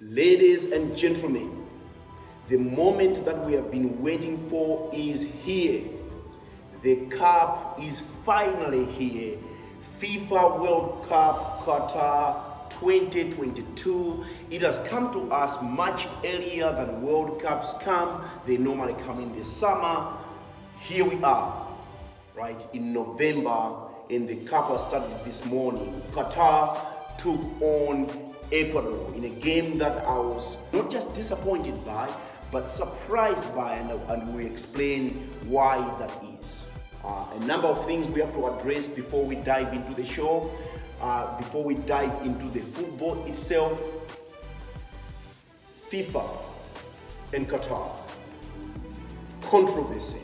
Ladies and gentlemen, the moment that we have been waiting for is here. The cup is finally here. FIFA World Cup Qatar 2022. It has come to us much earlier than World Cups come. They normally come in the summer. Here we are, right, in November, and the cup has started this morning. Qatar took on Ecuador in a game that I was not just disappointed by, but surprised by, and we explain why that is. A number of things we have to address before we dive into the show, before we dive into the football itself. FIFA and Qatar. Controversy.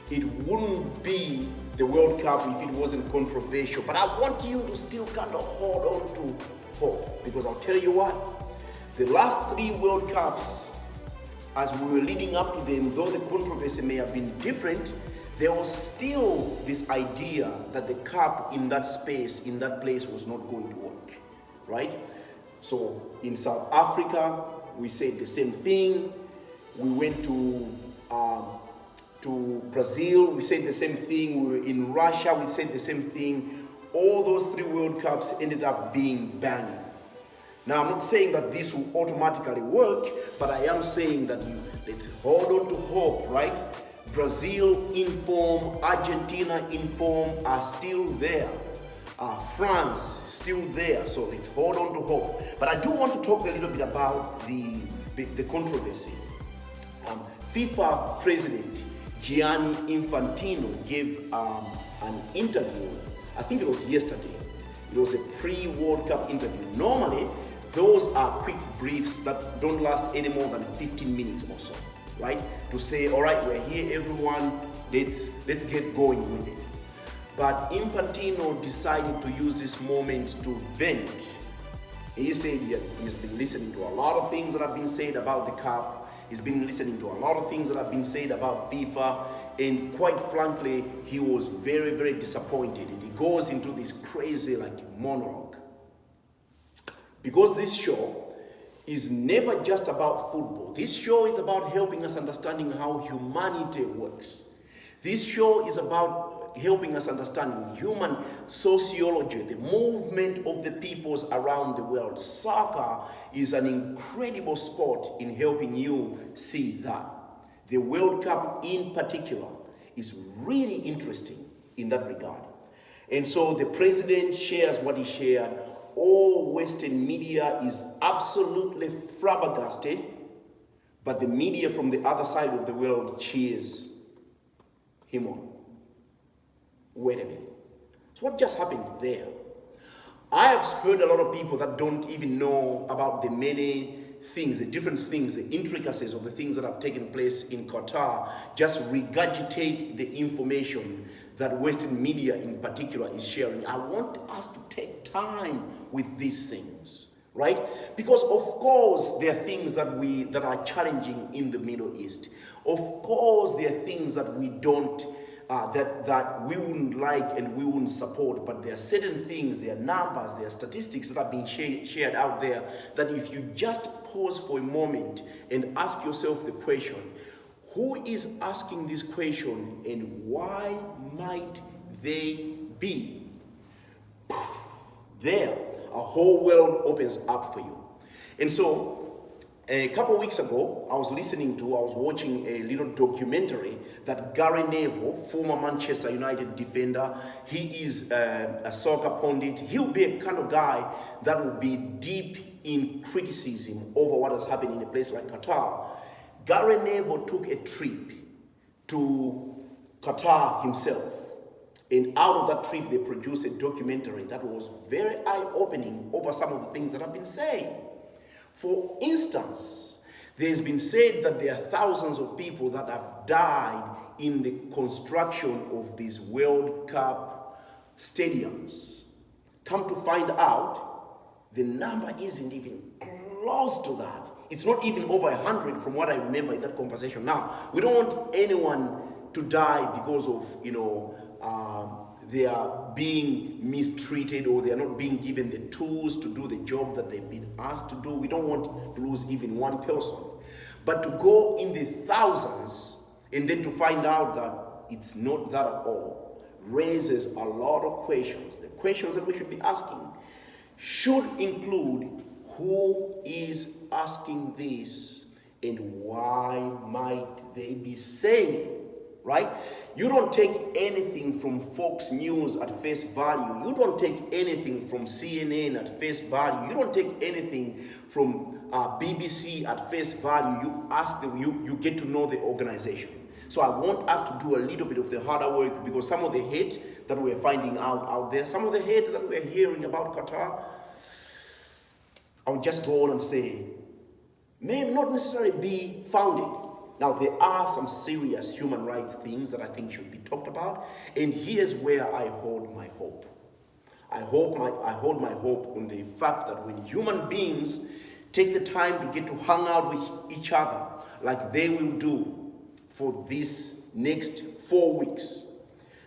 It wouldn't be the World Cup if it wasn't controversial, but I want you to still kind of hold on to hope, because I'll tell you what, the last 3 World Cups, as we were leading up to them, though the controversy may have been different, there was still this idea that the cup in that space, in that place, was not going to work, right? So in South Africa, we said the same thing. We went to Brazil, we said the same thing. We were in Russia, we said the same thing. All those 3 World Cups ended up being banging. Now, I'm not saying that this will automatically work, but I am saying that let's hold on to hope, right? Brazil in form, Argentina in form are still there. France still there, so let's hold on to hope. But I do want to talk a little bit about the controversy. FIFA President Gianni Infantino gave an interview. I think it was yesterday. It was a pre-World Cup interview. Normally, those are quick briefs that don't last any more than 15 minutes or so, right? To say, all right, we're here, everyone, let's get going with it. But Infantino decided to use this moment to vent. He said he's been listening to a lot of things that have been said about the Cup. He's been listening to a lot of things that have been said about FIFA. And quite frankly, he was very, very disappointed. And he goes into this crazy monologue. Because this show is never just about football. This show is about helping us understanding how humanity works. This show is about helping us understand human sociology, the movement of the peoples around the world. Soccer is an incredible sport in helping you see that. The World Cup in particular is really interesting in that regard. And so the president shares what he shared. All Western media is absolutely flabbergasted, but the media from the other side of the world cheers him on. Wait a minute. So what just happened there? I have heard a lot of people that don't even know about the many things, the different things, the intricacies of the things that have taken place in Qatar, just regurgitate the information that Western media in particular is sharing. I want us to take time with these things, right? Because of course there are things that are challenging in the Middle East. Of course there are things that we don't that we wouldn't like and we wouldn't support, but there are certain things, there are numbers, there are statistics that are being shared out there that if you just pause for a moment and ask yourself the question, who is asking this question and why might they be? There, a whole world opens up for you. And so, a couple of weeks ago, I was watching a little documentary that Gary Neville, former Manchester United defender, he is a soccer pundit. He'll be a kind of guy that will be deep in criticism over what has happened in a place like Qatar. Gary Neville took a trip to Qatar himself. And out of that trip, they produced a documentary that was very eye-opening over some of the things that have been said. For instance, there's been said that there are thousands of people that have died in the construction of these World Cup stadiums. Come to find out, the number isn't even close to that. It's not even over 100 from what I remember in that conversation. Now, we don't want anyone to die because of, they are being mistreated or they are not being given the tools to do the job that they've been asked to do. We don't want to lose even one person. But to go in the thousands and then to find out that it's not that at all raises a lot of questions. The questions that we should be asking should include who is asking this and why might they be saying it, right? You don't take anything from Fox News at face value. You don't take anything from CNN at face value. You don't take anything from BBC at face value. You ask them, you get to know the organization. So I want us to do a little bit of the harder work, because some of the hate that we're finding out there, some of the hate that we're hearing about Qatar, I would just go on and say, may not necessarily be founded. Now, there are some serious human rights things that I think should be talked about, and here's where I hold my hope. I hold my hope on the fact that when human beings take the time to get to hang out with each other like they will do for this next 4 weeks,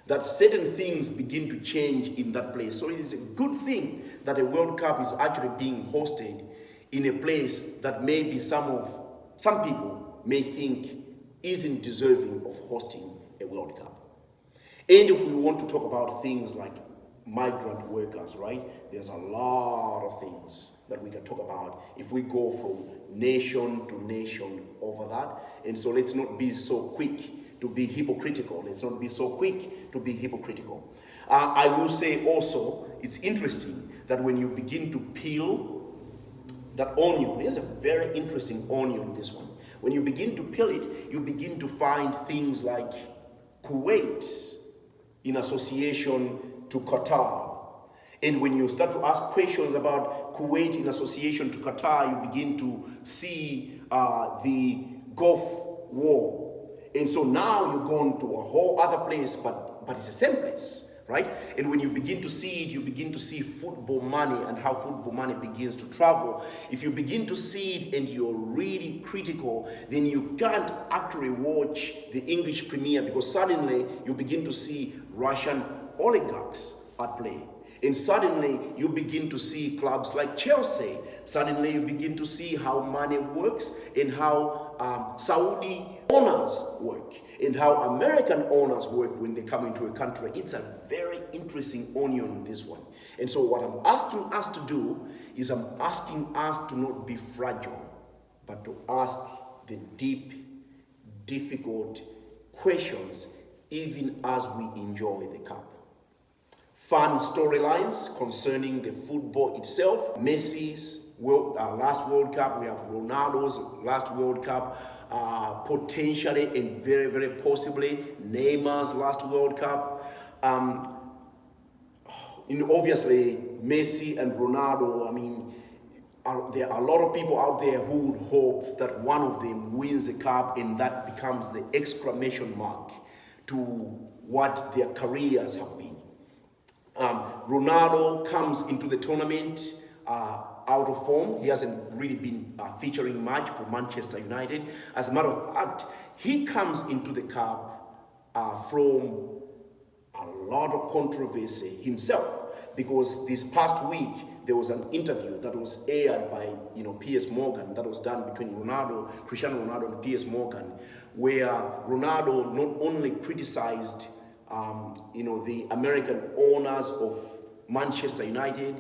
that certain things begin to change in that place. So it is a good thing that a World Cup is actually being hosted in a place that maybe some people may think isn't deserving of hosting a World Cup. And if we want to talk about things like migrant workers, right? There's a lot of things that we can talk about if we go from nation to nation over that. And so let's not be so quick to be hypocritical. Let's not be so quick to be hypocritical. I will say also, it's interesting that when you begin to peel that onion, there's a very interesting onion, this one. When you begin to peel it, you begin to find things like Kuwait in association to Qatar. And when you start to ask questions about Kuwait in association to Qatar, you begin to see the Gulf War. And so now you're going to a whole other place, but it's the same place, right? And when you begin to see it, you begin to see football money and how football money begins to travel. If you begin to see it and you're really critical, then you can't actually watch the English Premier, because suddenly you begin to see Russian oligarchs at play. And suddenly you begin to see clubs like Chelsea. Suddenly you begin to see how money works and how Saudi owners work and how American owners work when they come into a country. It's a very interesting onion, this one. And so what I'm asking us to do is I'm asking us to not be fragile, but to ask the deep, difficult questions even as we enjoy the cup. Fun storylines concerning the football itself. Messi's last World Cup. We have Ronaldo's last World Cup. Potentially and very, very possibly Neymar's last World Cup. Obviously, Messi and Ronaldo, I mean, there are a lot of people out there who would hope that one of them wins the cup and that becomes the exclamation mark to what their careers have been. Ronaldo comes into the tournament out of form. He hasn't really been featuring much for Manchester United. As a matter of fact, he comes into the cup from a lot of controversy himself, because this past week there was an interview that was aired by Piers Morgan, that was done between Cristiano Ronaldo and Piers Morgan, where Ronaldo not only criticized the American owners of Manchester United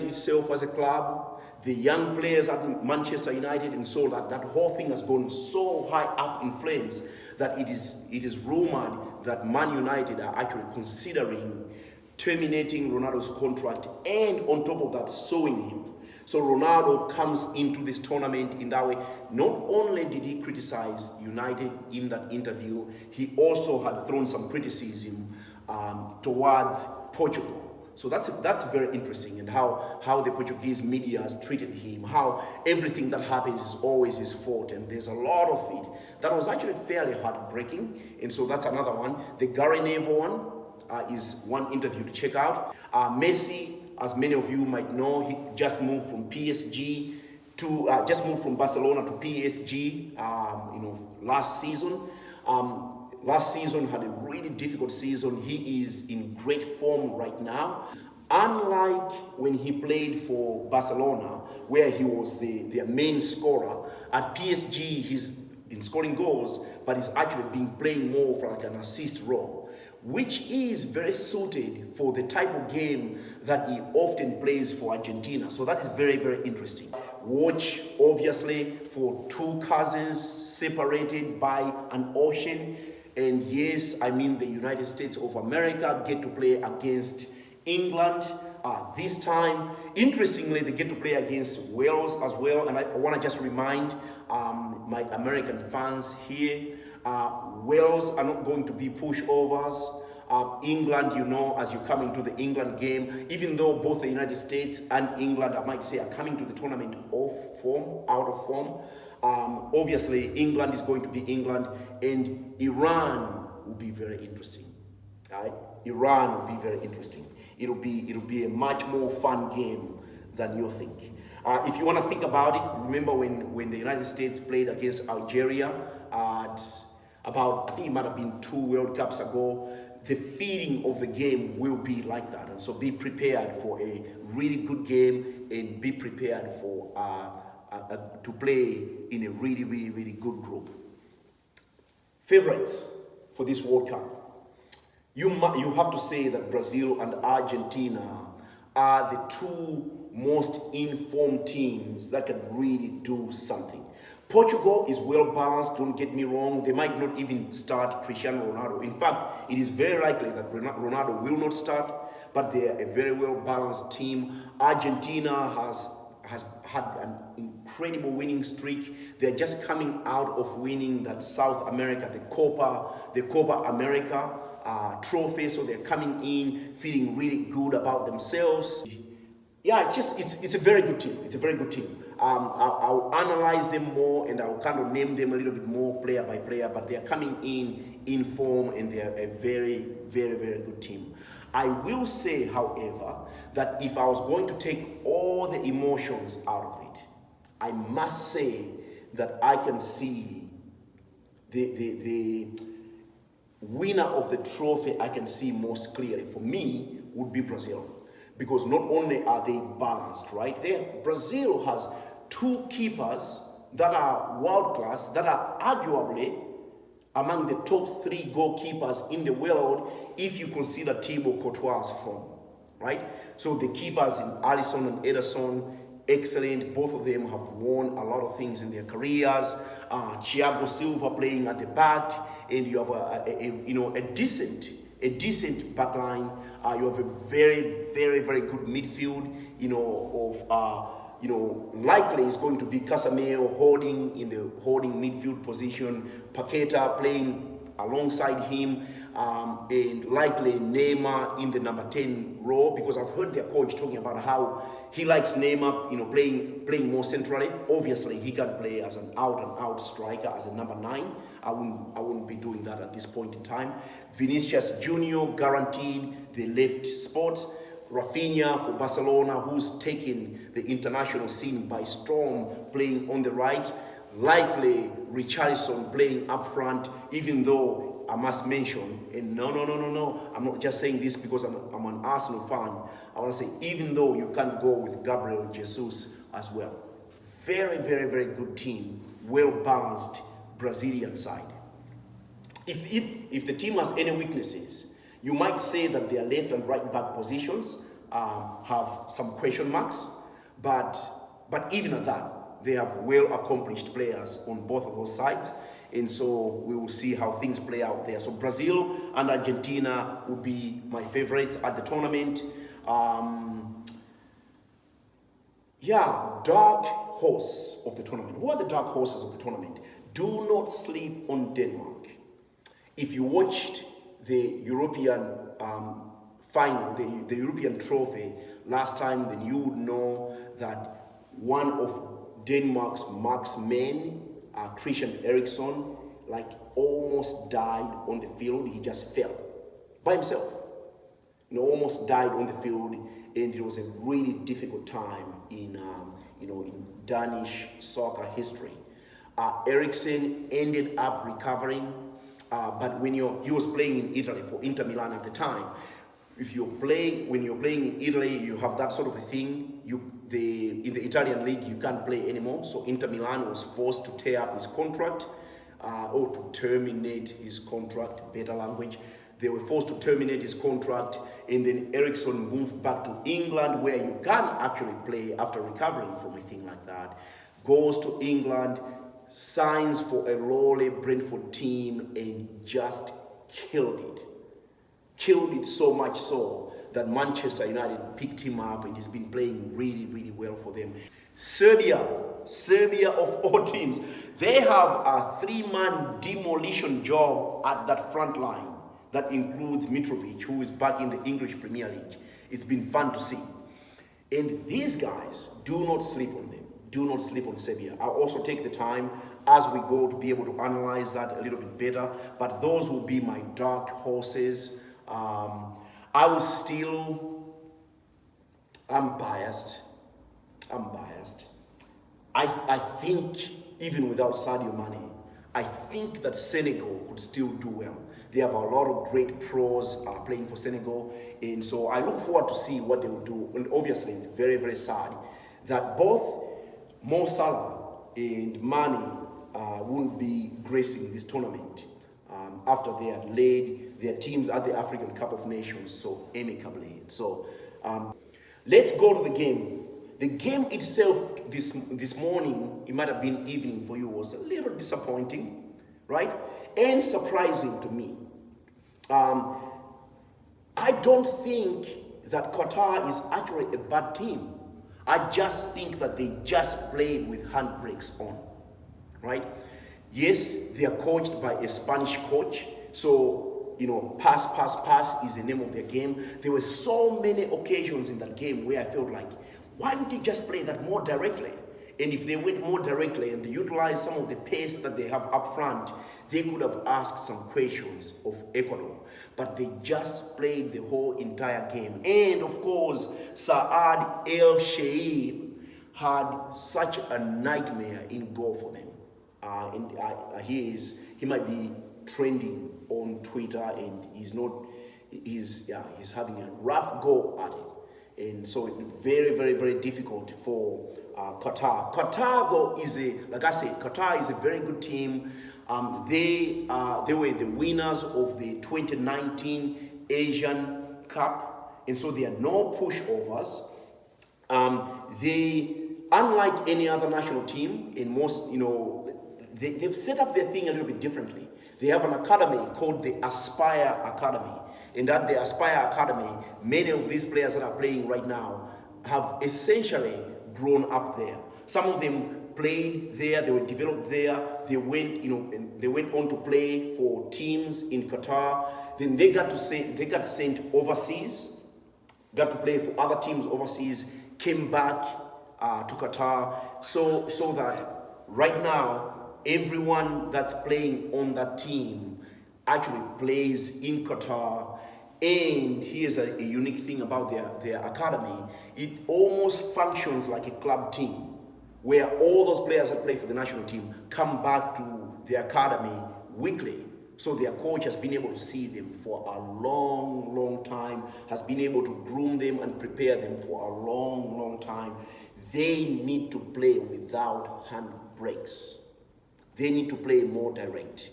itself as a club, the young players at Manchester United, and so that whole thing has gone so high up in flames that it is rumored that Man United are actually considering terminating Ronaldo's contract and on top of that suing him. So Ronaldo comes into this tournament in that way. Not only did he criticize United in that interview, he also had thrown some criticism towards Portugal. So that's very interesting, and how the Portuguese media has treated him, how everything that happens is always his fault, and there's a lot of it that was actually fairly heartbreaking. And so that's another one. The Gary Neville one is one interview to check out. Messi, as many of you might know, he just moved from PSG just moved from Barcelona to PSG, last season. last season had a really difficult season. He is in great form right now. Unlike when he played for Barcelona, where he was their main scorer, at PSG he's been scoring goals, but he's actually been playing more for like an assist role, which is very suited for the type of game that he often plays for Argentina. So that is very, very interesting. Watch, obviously, for two cousins separated by an ocean. And yes, I mean the United States of America get to play against England this time. Interestingly, they get to play against Wales as well. And I want to just remind my American fans here, Wales are not going to be pushovers. England, you know, as you come into the England game, even though both the United States and England, I might say, are coming to the tournament out of form, obviously England is going to be England, and Iran will be very interesting. Right? Iran will be very interesting. It'll be a much more fun game than you think. If you want to think about it, remember when the United States played against Algeria at about, I think it might have been 2 World Cups ago. The feeling of the game will be like that, and so be prepared for a really good game, and be prepared for to play in a really, really, really good group. Favorites for this World Cup, you have to say that Brazil and Argentina are the two most informed teams that can really do something. Portugal is well balanced, don't get me wrong. They might not even start Cristiano Ronaldo. In fact, it is very likely that Ronaldo will not start, but they are a very well balanced team. Argentina has had an incredible winning streak. They're just coming out of winning that South America, the Copa America trophy, so they're coming in feeling really good about themselves. Yeah, it's a very good team. It's a very good team. I'll analyze them more, and I'll kind of name them a little bit more player by player, but they're coming in form, and they're a very, very, very good team. I will say, however, that if I was going to take all the emotions out of it, I must say that I can see the winner of the trophy I can see most clearly for me would be Brazil. Because not only are they balanced, right? Brazil has 2 keepers that are world class, that are arguably among the top 3 goalkeepers in the world if you consider Thibaut Courtois' form, right? So the keepers in Alisson and Ederson, excellent. Both of them have won a lot of things in their careers. Thiago Silva playing at the back, and you have a decent back line. You have a very, very, very good midfield, likely it's going to be Casemiro holding midfield position, Paqueta playing alongside him, and likely Neymar in the number 10 role, because I've heard their coach talking about how he likes Neymar, playing more centrally. Obviously, he can play as an out-and-out striker, as a number 9. I wouldn't be doing that at this point in time. Vinicius Junior guaranteed the left spot. Rafinha for Barcelona, who's taken the international scene by storm, playing on the right. Likely Richarlison playing up front, even though I must mention, and no, I'm not just saying this because I'm an Arsenal fan. I want to say, even though you can't go with Gabriel Jesus as well. Very, very, very good team, well-balanced Brazilian side. If the team has any weaknesses, you might say that their left and right back positions have some question marks, but even at that, they have well-accomplished players on both of those sides, and so we will see how things play out there. So Brazil and Argentina would be my favorites at the tournament. Dark horse of the tournament. Who are the dark horses of the tournament? Do not sleep on Denmark. If you watched the European final, the European trophy last time, then you would know that one of Denmark's marksmen, Christian Eriksen, almost died on the field. He just fell by himself. Almost died on the field, and it was a really difficult time in Danish soccer history. Eriksen ended up recovering, But he was playing in Italy for Inter Milan at the time. When you're playing in Italy, you have that sort of a thing. In the Italian league, you can't play anymore. So Inter Milan was forced to tear up his contract, or to terminate his contract. Better language. They were forced to terminate his contract, and then Eriksson moved back to England, where you can actually play after recovering from a thing like that. Goes to England, signs for a lowly Brentford team, and just killed it. Killed it so much so that Manchester United picked him up, and he's been playing really, really well for them. Serbia of all teams, they have a 3-man demolition job at that front line. That includes Mitrovic, who is back in the English Premier League. It's been fun to see. And these guys, do not sleep on them. Do not sleep on Serbia. I'll also take the time as we go to be able to analyze that a little bit better. But those will be my dark horses. I'm biased. I think even without Sadio Mane, I think that Senegal could still do well. They have a lot of great pros playing for Senegal, and so I look forward to see what they will do. And obviously, it's very, very sad that both Mo Salah and Mane won't be gracing this tournament after they had laid their teams at the African Cup of Nations so amicably. So let's go to the game. The game itself this morning, it might have been evening for you, was a little disappointing, right? And surprising to me. I don't think that Qatar is actually a bad team. I just think that they just played with handbrakes on, right? Yes, they are coached by a Spanish coach, so pass is the name of their game. There were so many occasions in that game where I felt like, why don't they just play that more directly? And if they went more directly and utilized some of the pace that they have up front, they could have asked some questions of Ecuador. But they just played the whole entire game. And of course, Saad El Sheikh had such a nightmare in goal for them. He might be trending on Twitter, and he's having a rough go at it. And so it's very, very, very difficult for Qatar. Qatar, though, Qatar is a very good team. They were the winners of the 2019 Asian Cup, and so they are no pushovers. They, unlike any other national team, in most, they've set up their thing a little bit differently. They have an academy called the Aspire Academy. And at the Aspire Academy, many of these players that are playing right now have essentially grown up there. Some of them played there, they were developed there, they went on to play for teams in Qatar. Then they got sent overseas, got to play for other teams overseas, came back to Qatar, so that right now everyone that's playing on that team actually plays in Qatar. And here's a unique thing about their academy. It almost functions like a club team, where all those players that play for the national team come back to the academy weekly. So their coach has been able to see them for a long, long time, has been able to groom them and prepare them for a long, long time. They need to play without handbrakes. They need to play more direct.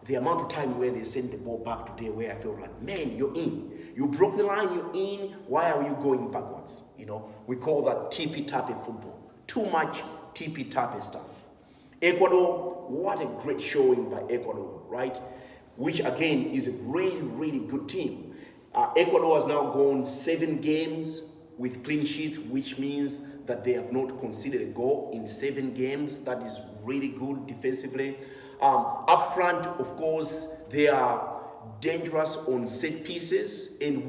The amount of time where they send the ball back today, where I feel like, man, you're in. You broke the line, you're in. Why are you going backwards? We call that tippy-tappy football. Too much tippy-tappy stuff. Ecuador, what a great showing by Ecuador, right? Which again is a really, really good team. Ecuador has now gone 7 games with clean sheets, which means that they have not conceded a goal in 7 games. That is really good defensively. Up front, of course, they are dangerous on set pieces. And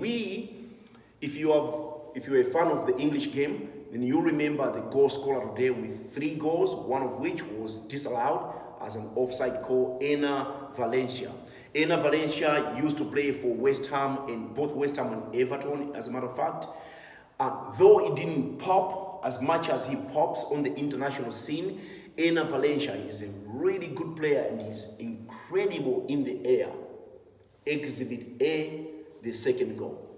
if you're a fan of the English game, then you remember the goal scorer today with 3 goals, one of which was disallowed as an offside call, Enner Valencia. Enner Valencia used to play for West Ham, and both West Ham and Everton, as a matter of fact. Though it didn't pop as much as he pops on the international scene, Enner Valencia is a really good player and is incredible in the air. Exhibit A, the second goal.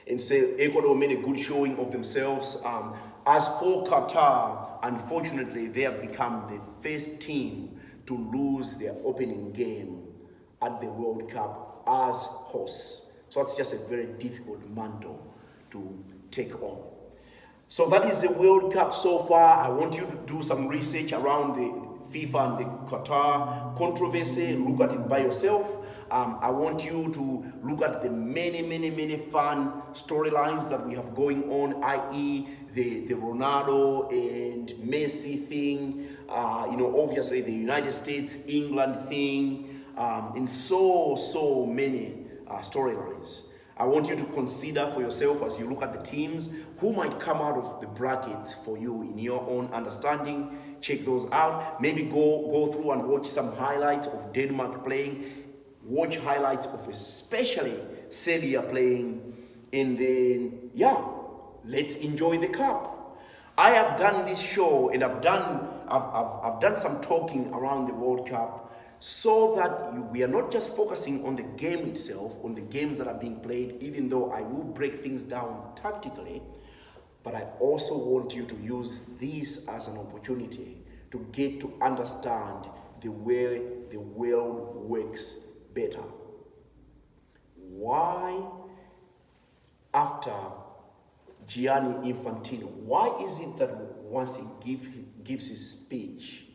And so Ecuador made a good showing of themselves. As for Qatar, unfortunately, they have become the first team to lose their opening game at the World Cup as hosts. So it's just a very difficult mantle to take on. So that is the World Cup so far. I want you to do some research around the FIFA and the Qatar controversy. Look at it by yourself. I want you to look at the many fun storylines that we have going on, i.e. the Ronaldo and Messi thing, obviously the United States, England thing, and so many storylines. I want you to consider for yourself as you look at the teams who might come out of the brackets for you in your own understanding. Check those out. Maybe go through and watch some highlights of Denmark playing. Watch highlights of especially Serbia playing. And then, let's enjoy the cup. I have done this show and I've done some talking around the World Cup, so that we are not just focusing on the game itself, on the games that are being played, even though I will break things down tactically, but I also want you to use this as an opportunity to get to understand the way the world works better. Why, after Gianni Infantino, why is it that once he gives his speech,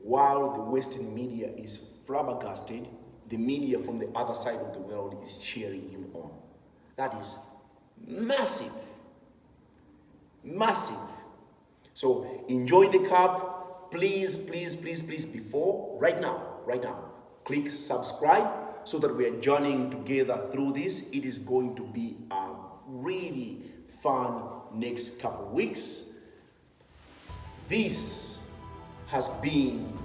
while the Western media is flabbergasted, the media from the other side of the world is cheering him on? That is massive. So enjoy the cup. Please, right now, click subscribe so that we are journeying together through this. It is going to be a really fun next couple of weeks. This has been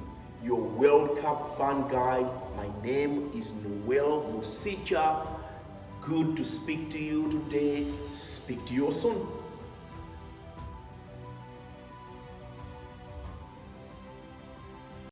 your World Cup fan guide. My name is Noel Musicha. Good to speak to you today. Speak to you soon.